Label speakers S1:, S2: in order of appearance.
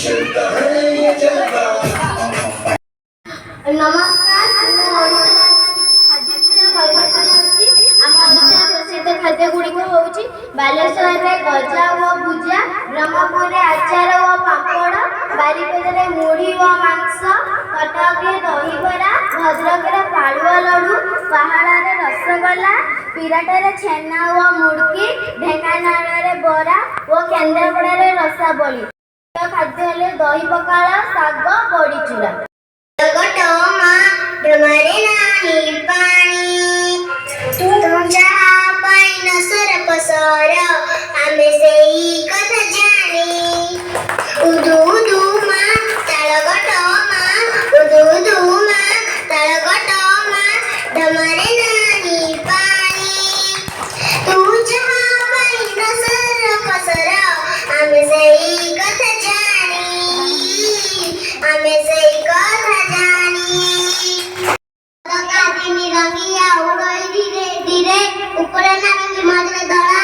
S1: चलता है ये जलवा।
S2: नमस्कार, प्रसिद्ध खाद्य गुड़िक हूँ बालेश्वर में गजा व भुजा, ब्रह्मपुर में आचार व पापड़, बारिपदा में मुढ़ी व मांस, कटक में दहीबरा, भद्रक में पालुआ लड्डू, पहाड़ में रसगोला, विराट में छेना व मुड़की, ढेंकानाल में बरा और केन्द्रापड़ा में रसाबली। खाद्य हेले दही पखाल, शाग, बड़ी चूड़ा। ऊपर ना धड़ा